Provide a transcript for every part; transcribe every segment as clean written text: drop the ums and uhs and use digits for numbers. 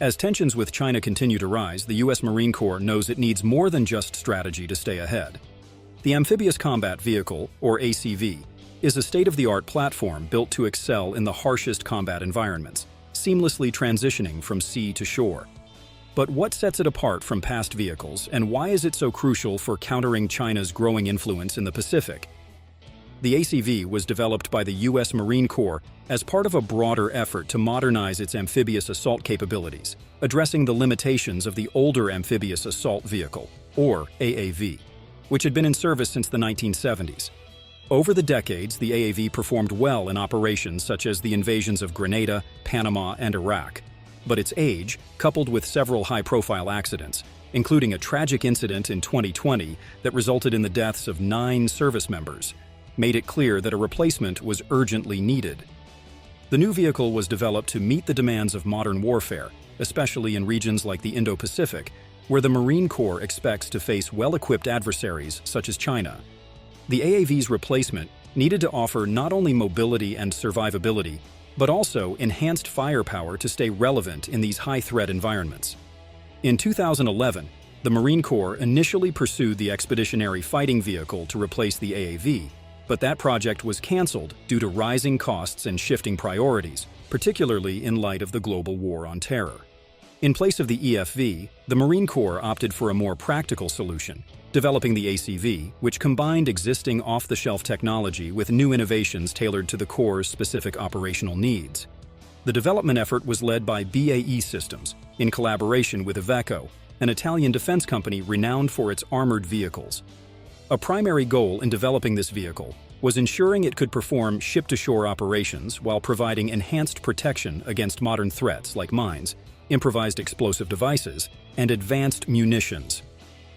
As tensions with China continue to rise, the U.S. Marine Corps knows it needs more than just strategy to stay ahead. The Amphibious Combat Vehicle, or ACV, is a state-of-the-art platform built to excel in the harshest combat environments, seamlessly transitioning from sea to shore. But what sets it apart from past vehicles, and why is it so crucial for countering China's growing influence in the Pacific? The ACV was developed by the U.S. Marine Corps as part of a broader effort to modernize its amphibious assault capabilities, addressing the limitations of the older Amphibious Assault Vehicle, or AAV, which had been in service since the 1970s. Over the decades, the AAV performed well in operations such as the invasions of Grenada, Panama, and Iraq. But its age, coupled with several high-profile accidents, including a tragic incident in 2020 that resulted in the deaths of 9 service members, made it clear that a replacement was urgently needed. The new vehicle was developed to meet the demands of modern warfare, especially in regions like the Indo-Pacific, where the Marine Corps expects to face well-equipped adversaries such as China. The AAV's replacement needed to offer not only mobility and survivability, but also enhanced firepower to stay relevant in these high-threat environments. In 2011, the Marine Corps initially pursued the Expeditionary Fighting Vehicle to replace the AAV, but that project was canceled due to rising costs and shifting priorities, particularly in light of the global war on terror. In place of the EFV, the Marine Corps opted for a more practical solution, developing the ACV, which combined existing off-the-shelf technology with new innovations tailored to the Corps' specific operational needs. The development effort was led by BAE Systems, in collaboration with Iveco, an Italian defense company renowned for its armored vehicles. A primary goal in developing this vehicle was ensuring it could perform ship-to-shore operations while providing enhanced protection against modern threats like mines, improvised explosive devices, and advanced munitions.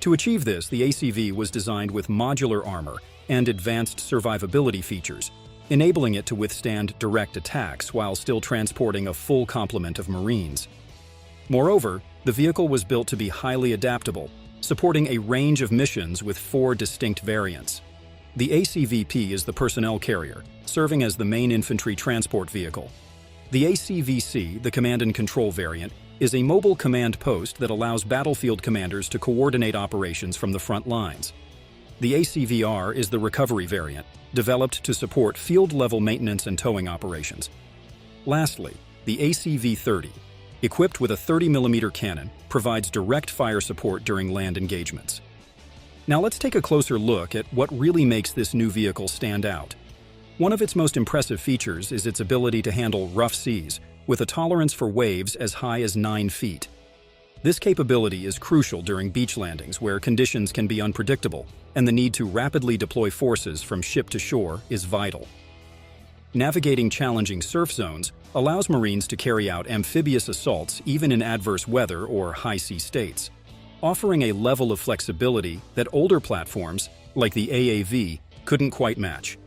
To achieve this, the ACV was designed with modular armor and advanced survivability features, enabling it to withstand direct attacks while still transporting a full complement of Marines. Moreover, the vehicle was built to be highly adaptable, supporting a range of missions with 4 distinct variants. The ACVP is the personnel carrier, serving as the main infantry transport vehicle. The ACVC, the command and control variant, is a mobile command post that allows battlefield commanders to coordinate operations from the front lines. The ACVR is the recovery variant, developed to support field-level maintenance and towing operations. Lastly, the ACV-30, equipped with a 30mm cannon, provides direct fire support during land engagements. Now let's take a closer look at what really makes this new vehicle stand out. One of its most impressive features is its ability to handle rough seas, with a tolerance for waves as high as 9 feet. This capability is crucial during beach landings where conditions can be unpredictable, and the need to rapidly deploy forces from ship to shore is vital. Navigating challenging surf zones allows Marines to carry out amphibious assaults even in adverse weather or high-sea states, offering a level of flexibility that older platforms, like the AAV, couldn't quite match.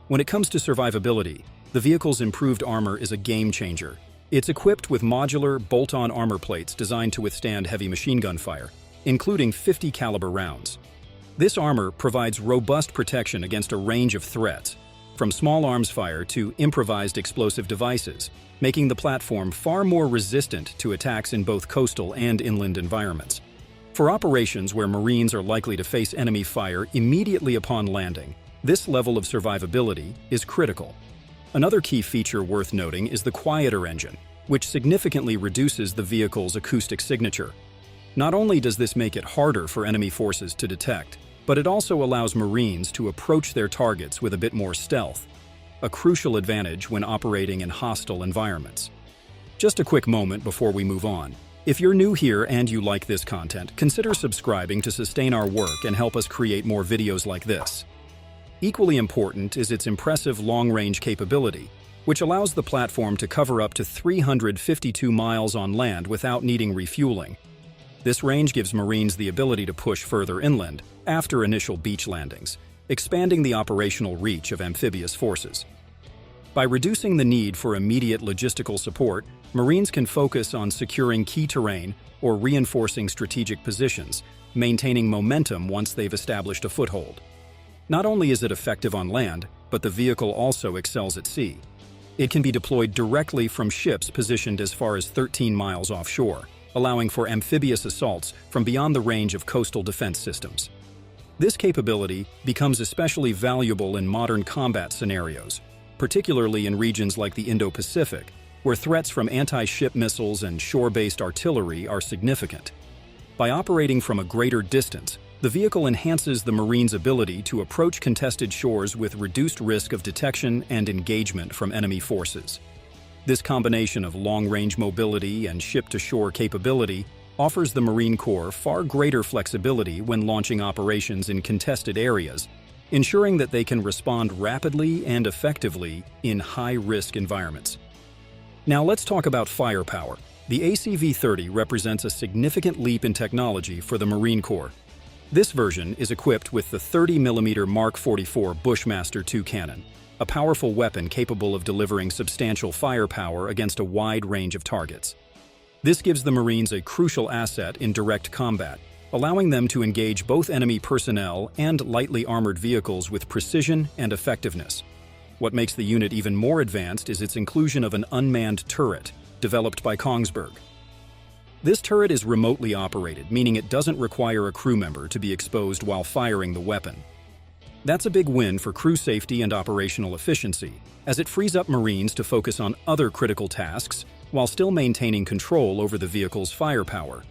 When it comes to survivability, the vehicle's improved armor is a game-changer. It's equipped with modular, bolt-on armor plates designed to withstand heavy machine gun fire, including 50 caliber rounds. This armor provides robust protection against a range of threats, from small arms fire to improvised explosive devices, making the platform far more resistant to attacks in both coastal and inland environments. For operations where Marines are likely to face enemy fire immediately upon landing, this level of survivability is critical. Another key feature worth noting is the quieter engine, which significantly reduces the vehicle's acoustic signature. Not only does this make it harder for enemy forces to detect, but it also allows Marines to approach their targets with a bit more stealth, a crucial advantage when operating in hostile environments. Just a quick moment before we move on. If you're new here and you like this content, consider subscribing to sustain our work and help us create more videos like this. Equally important is its impressive long-range capability, which allows the platform to cover up to 352 miles on land without needing refueling. This range gives Marines the ability to push further inland after initial beach landings, expanding the operational reach of amphibious forces. By reducing the need for immediate logistical support, Marines can focus on securing key terrain or reinforcing strategic positions, maintaining momentum once they've established a foothold. Not only is it effective on land, but the vehicle also excels at sea. It can be deployed directly from ships positioned as far as 13 miles offshore, allowing for amphibious assaults from beyond the range of coastal defense systems. This capability becomes especially valuable in modern combat scenarios, particularly in regions like the Indo-Pacific, where threats from anti-ship missiles and shore-based artillery are significant. By operating from a greater distance, the vehicle enhances the Marine's ability to approach contested shores with reduced risk of detection and engagement from enemy forces. This combination of long-range mobility and ship-to-shore capability offers the Marine Corps far greater flexibility when launching operations in contested areas, ensuring that they can respond rapidly and effectively in high-risk environments. Now let's talk about firepower. The ACV-30 represents a significant leap in technology for the Marine Corps. This version is equipped with the 30mm Mark 44 Bushmaster II cannon, a powerful weapon capable of delivering substantial firepower against a wide range of targets. This gives the Marines a crucial asset in direct combat, allowing them to engage both enemy personnel and lightly armored vehicles with precision and effectiveness. What makes the unit even more advanced is its inclusion of an unmanned turret, developed by Kongsberg. This turret is remotely operated, meaning it doesn't require a crew member to be exposed while firing the weapon. That's a big win for crew safety and operational efficiency, as it frees up Marines to focus on other critical tasks while still maintaining control over the vehicle's firepower.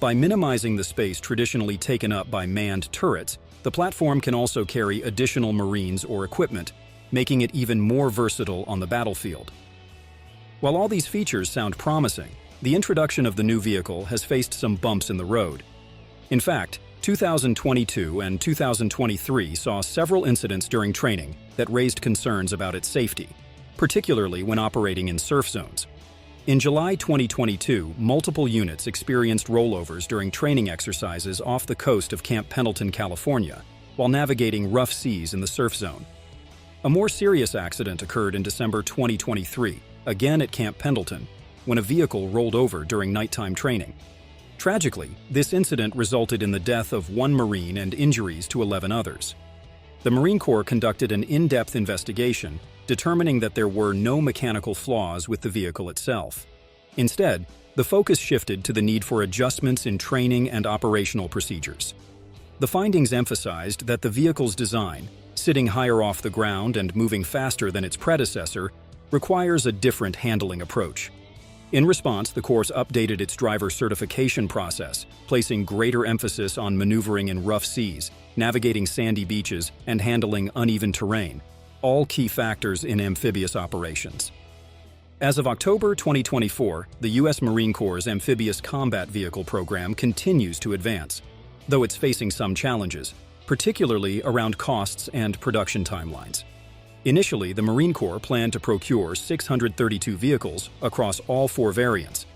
By minimizing the space traditionally taken up by manned turrets, the platform can also carry additional Marines or equipment, making it even more versatile on the battlefield. While all these features sound promising, the introduction of the new vehicle has faced some bumps in the road. In fact, 2022 and 2023 saw several incidents during training that raised concerns about its safety, particularly when operating in surf zones. In July 2022, multiple units experienced rollovers during training exercises off the coast of Camp Pendleton, California, while navigating rough seas in the surf zone. A more serious accident occurred in December 2023, again at Camp Pendleton, when a vehicle rolled over during nighttime training. Tragically, this incident resulted in the death of one Marine and injuries to 11 others. The Marine Corps conducted an in-depth investigation, determining that there were no mechanical flaws with the vehicle itself. Instead, the focus shifted to the need for adjustments in training and operational procedures. The findings emphasized that the vehicle's design, sitting higher off the ground and moving faster than its predecessor, requires a different handling approach. In response, the Corps updated its driver certification process, placing greater emphasis on maneuvering in rough seas, navigating sandy beaches, and handling uneven terrain, all key factors in amphibious operations. As of October 2024, the U.S. Marine Corps' Amphibious Combat Vehicle program continues to advance, though it's facing some challenges, particularly around costs and production timelines. Initially, the Marine Corps planned to procure 632 vehicles across all 4 variants.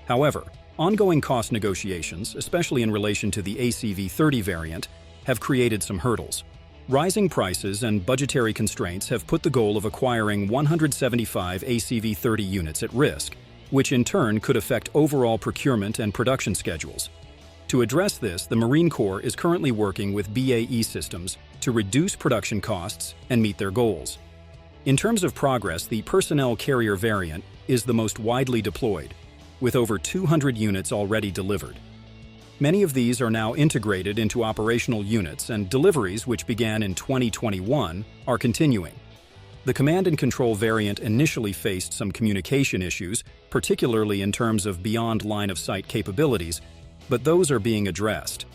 However, ongoing cost negotiations, especially in relation to the ACV-30 variant, have created some hurdles. Rising prices and budgetary constraints have put the goal of acquiring 175 ACV-30 units at risk, which in turn could affect overall procurement and production schedules. To address this, the Marine Corps is currently working with BAE Systems to reduce production costs and meet their goals. In terms of progress, the personnel carrier variant is the most widely deployed, with over 200 units already delivered. Many of these are now integrated into operational units, and deliveries, which began in 2021, are continuing. The command and control variant initially faced some communication issues, particularly in terms of beyond line-of-sight capabilities, but those are being addressed.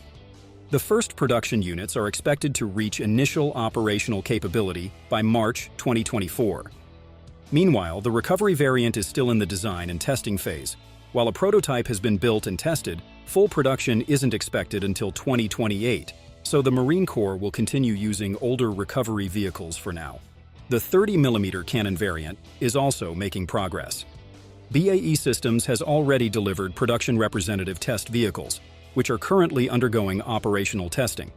The first production units are expected to reach initial operational capability by March 2024. Meanwhile, the recovery variant is still in the design and testing phase. While a prototype has been built and tested, full production isn't expected until 2028, so the Marine Corps will continue using older recovery vehicles for now. The 30mm cannon variant is also making progress. BAE Systems has already delivered production representative test vehicles, which are currently undergoing operational testing.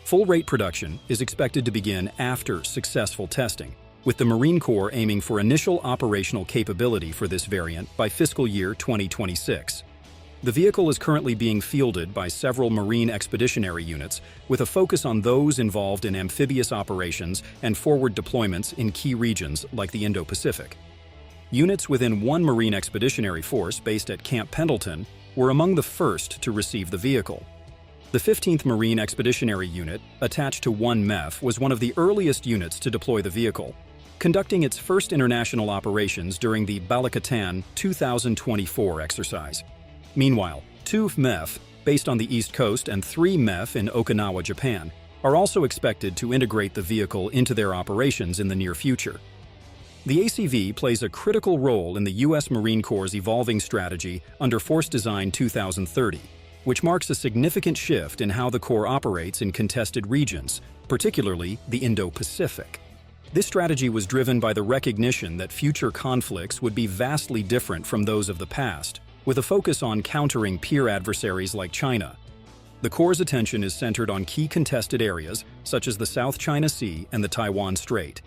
Full-rate production is expected to begin after successful testing, with the Marine Corps aiming for initial operational capability for this variant by fiscal year 2026. The vehicle is currently being fielded by several Marine expeditionary units, with a focus on those involved in amphibious operations and forward deployments in key regions like the Indo-Pacific. units within one Marine Expeditionary Force based at Camp Pendleton were among the first to receive the vehicle. The 15th Marine Expeditionary Unit, attached to 1 MEF, was one of the earliest units to deploy the vehicle, conducting its first international operations during the Balikatan 2024 exercise. Meanwhile, 2 MEF, based on the East Coast, and 3 MEF in Okinawa, Japan, are also expected to integrate the vehicle into their operations in the near future. The ACV plays a critical role in the U.S. Marine Corps' evolving strategy under Force Design 2030, which marks a significant shift in how the Corps operates in contested regions, particularly the Indo-Pacific. This strategy was driven by the recognition that future conflicts would be vastly different from those of the past, with a focus on countering peer adversaries like China. The Corps' attention is centered on key contested areas, such as the South China Sea and the Taiwan Strait.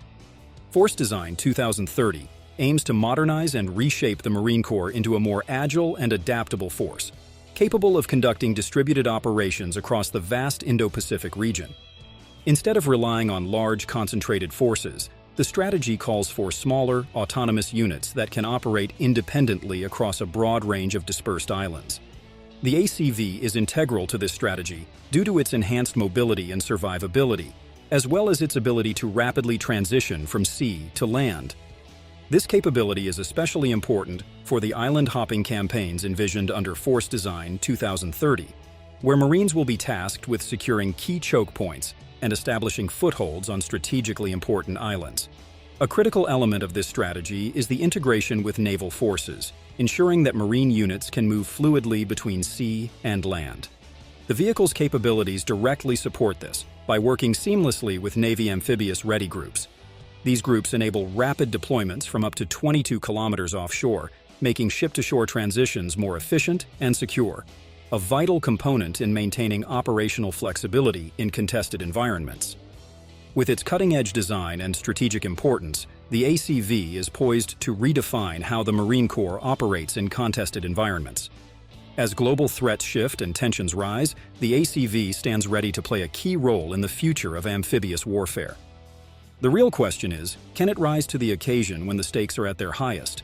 Force Design 2030 aims to modernize and reshape the Marine Corps into a more agile and adaptable force, capable of conducting distributed operations across the vast Indo-Pacific region. Instead of relying on large, concentrated forces, the strategy calls for smaller, autonomous units that can operate independently across a broad range of dispersed islands. The ACV is integral to this strategy due to its enhanced mobility and survivability, as well as its ability to rapidly transition from sea to land. This capability is especially important for the island-hopping campaigns envisioned under Force Design 2030, where Marines will be tasked with securing key choke points and establishing footholds on strategically important islands. A critical element of this strategy is the integration with naval forces, ensuring that Marine units can move fluidly between sea and land. The vehicle's capabilities directly support this by working seamlessly with Navy amphibious ready groups. These groups enable rapid deployments from up to 22 kilometers offshore, making ship-to-shore transitions more efficient and secure, a vital component in maintaining operational flexibility in contested environments. With its cutting-edge design and strategic importance, the ACV is poised to redefine how the Marine Corps operates in contested environments. As global threats shift and tensions rise, the ACV stands ready to play a key role in the future of amphibious warfare. The real question is, can it rise to the occasion when the stakes are at their highest?